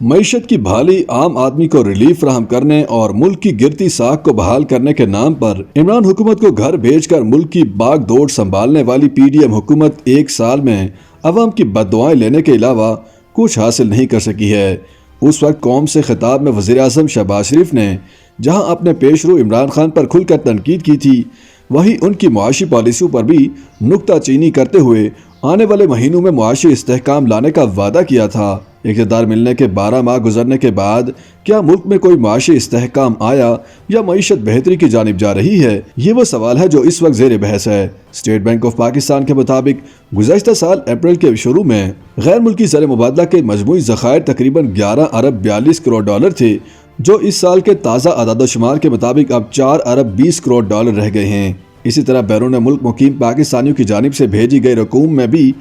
معیشت کی بحالی، عام آدمی کو ریلیف فراہم کرنے اور ملک کی گرتی ساکھ کو بحال کرنے کے نام پر عمران حکومت کو گھر بھیج کر ملک کی باغ دوڑ سنبھالنے والی پی ڈی ایم حکومت ایک سال میں عوام کی بددعائیں لینے کے علاوہ کچھ حاصل نہیں کر سکی ہے۔ اس وقت قوم سے خطاب میں وزیر اعظم شہباز شریف نے جہاں اپنے پیش رو عمران خان پر کھل کر تنقید کی تھی، وہیں ان کی معاشی پالیسیوں پر بھی نکتہ چینی کرتے ہوئے آنے والے مہینوں میں معاشی استحکام لانے کا وعدہ کیا تھا۔ اقتدار ملنے کے 12 ماہ گزرنے کے بعد کیا ملک میں کوئی معاشی استحکام آیا یا معیشت بہتری کی جانب جا رہی ہے؟ یہ وہ سوال ہے جو اس وقت زیر بحث ہے۔ اسٹیٹ بینک آف پاکستان کے مطابق گزشتہ سال اپریل کے شروع میں غیر ملکی زر مبادلہ کے مجموعی ذخائر تقریباً 11 ارب 42 کروڑ ڈالر تھے، جو اس سال کے تازہ اعداد و شمار کے مطابق اب 4 ارب 20 کروڑ ڈالر رہ گئے ہیں۔ اسی طرح بیرون ملک مقیم پاکستانیوں کی جانب سے بھیجی گئی رقوم میں بھی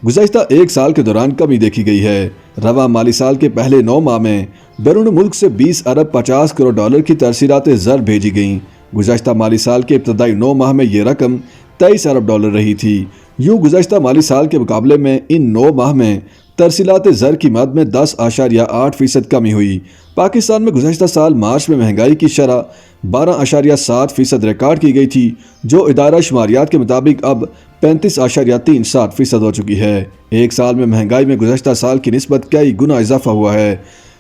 گزشتہ ایک سال کے دوران کمی دیکھی گئی ہے۔ رواں مالی سال کے پہلے 9 ماہ میں بیرون ملک سے 20 ارب 50 کروڑ ڈالر کی ترسیلات زر بھیجی گئیں۔ گزشتہ مالی سال کے ابتدائی 9 ماہ میں یہ رقم 23 ارب ڈالر رہی تھی۔ یوں گزشتہ مالی سال کے مقابلے میں ان 9 ماہ میں ترسیلات زر کی مد میں 10.8% کمی ہوئی۔ پاکستان میں گزشتہ سال مارچ میں مہنگائی کی شرح 12.7% ریکارڈ کی گئی تھی، جو ادارہ شماریات کے مطابق اب 35.37% ہو چکی ہے۔ ایک سال میں مہنگائی میں گزشتہ سال کی نسبت کئی گنا اضافہ ہوا ہے۔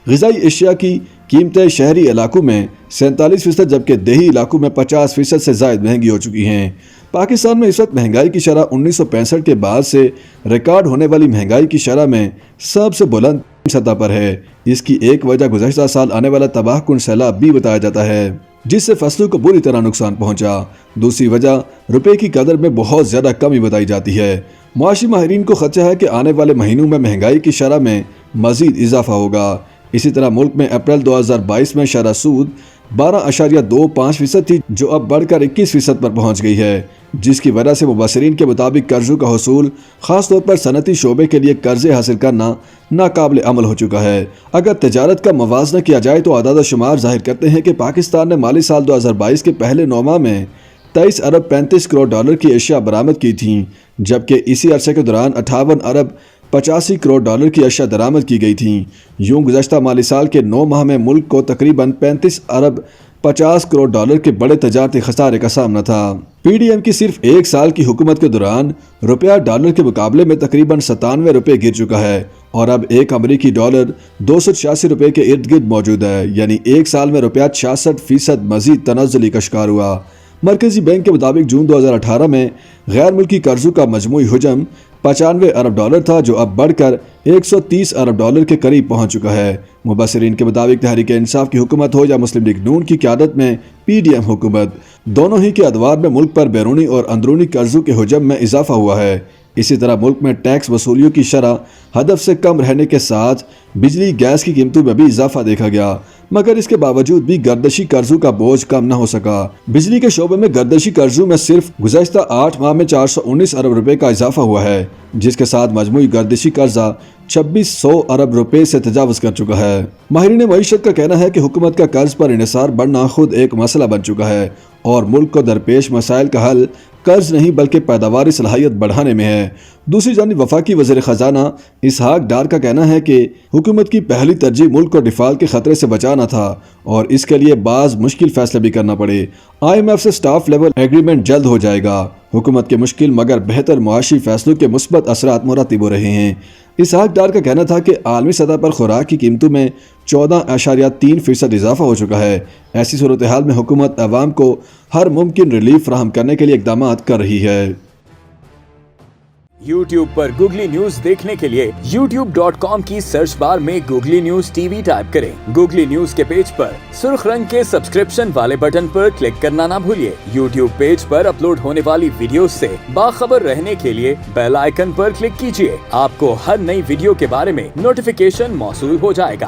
غذائی اشیاء کی قیمتیں شہری علاقوں میں 47% جبکہ دیہی علاقوں میں 50% سے زائد مہنگی ہو چکی ہیں۔ پاکستان میں اس وقت مہنگائی کی شرح 1965 کے بعد سے ریکارڈ ہونے والی مہنگائی کی شرح میں سب سے بلند سطح پر ہے۔ اس کی ایک وجہ گزشتہ سال آنے والا تباہ کن سیلاب بھی بتایا جاتا ہے، جس سے فصلوں کو بری طرح نقصان پہنچا۔ دوسری وجہ روپے کی قدر میں بہت زیادہ کمی بتائی جاتی ہے۔ معاشی ماہرین کو خدشہ ہے کہ آنے والے مہینوں میں مہنگائی کی شرح میں مزید اضافہ ہوگا۔ اسی طرح ملک میں اپریل 2022 میں شرح سود 12.25% تھی، جو اب بڑھ کر 21% پر پہنچ گئی ہے، جس کی وجہ سے مبصرین کے مطابق قرضوں کا حصول خاص طور پر صنعتی شعبے کے لیے قرضے حاصل کرنا ناقابل عمل ہو چکا ہے۔ اگر تجارت کا موازنہ کیا جائے تو اعداد و شمار ظاہر کرتے ہیں کہ پاکستان نے مالی سال 2022 کے پہلے 9 ماہ میں 23 ارب 35 کروڑ ڈالر کی اشیاء برآمد کی تھیں، جبکہ اسی عرصے کے دوران 58 ارب 85 کروڑ ڈالر کی اشیاء درآمد کی گئی تھیں۔ یوں گزشتہ مالی سال کے 9 ماہ میں ملک کو تقریباً 35 ارب 50 کروڑ ڈالر کے بڑے تجارتی خسارے کا سامنا تھا۔ پی ڈی ایم کی صرف ایک سال کی حکومت کے دوران روپیہ ڈالر کے مقابلے میں تقریباً 97 روپے گر چکا ہے اور اب ایک امریکی ڈالر 286 روپے کے ارد گرد موجود ہے، یعنی ایک سال میں روپیہ 66% مزید تنزلی کا شکار ہوا۔ مرکزی بینک کے مطابق جون 2018 میں غیر ملکی قرضوں کا مجموعی حجم 95 ارب ڈالر تھا، جو اب بڑھ کر 130 ارب ڈالر کے قریب پہنچ چکا ہے۔ مبصرین کے مطابق تحریک انصاف کی حکومت ہو یا مسلم لیگ نون کی قیادت میں پی ڈی ایم حکومت، دونوں ہی کے ادوار میں ملک پر بیرونی اور اندرونی قرضوں کے حجم میں اضافہ ہوا ہے۔ اسی طرح ملک میں ٹیکس وصولیوں کی شرح ہدف سے کم رہنے کے ساتھ بجلی گیس کی قیمتوں میں بھی اضافہ دیکھا گیا، مگر اس کے باوجود بھی گردشی قرضوں کا بوجھ کم نہ ہو سکا۔ بجلی کے شعبے میں گردشی قرضوں میں صرف گزشتہ 8 ماہ میں 419 ارب روپے کا اضافہ ہوا ہے، جس کے ساتھ مجموعی گردشی قرضہ 2600 ارب روپے سے تجاوز کر چکا ہے۔ ماہرین معیشت کا کہنا ہے کہ حکومت کا قرض پر انحصار بڑھنا خود ایک مسئلہ بن چکا ہے اور ملک کو درپیش مسائل کا حل قرض نہیں بلکہ پیداواری صلاحیت بڑھانے میں ہے۔ دوسری جانب وفاقی وزیر خزانہ اسحاق ڈار کا کہنا ہے کہ حکومت کی پہلی ترجیح ملک کو ڈیفالٹ کے خطرے سے بچانا تھا اور اس کے لیے بعض مشکل فیصلے بھی کرنا پڑے۔ IMF سے سٹاف لیول ایگریمنٹ جلد ہو جائے گا۔ حکومت کے مشکل مگر بہتر معاشی فیصلوں کے مثبت اثرات مرتب ہو رہے ہیں۔ اسحاق ڈار کا کہنا تھا کہ عالمی سطح پر خوراک کی قیمتوں میں 14.3% اضافہ ہو چکا ہے۔ ایسی صورتحال میں حکومت عوام کو ہر ممکن ریلیف فراہم کرنے کے لیے اقدامات کر رہی ہے۔ YouTube پر گوگلی نیوز دیکھنے کے لیے youtube.com کی سرچ بار میں googly news T V type کریں۔ گوگلی نیوز کے پیج پر سرخ رنگ کے سبسکرپشن والے بٹن پر کلک کرنا نہ بھولیے۔ YouTube پیج پر اپلوڈ ہونے والی ویڈیوز سے باخبر رہنے کے لیے بیل آئیکن پر کلک کیجیے۔ آپ کو ہر نئی ویڈیو کے بارے میں نوٹیفیکیشن موصول ہو جائے گا۔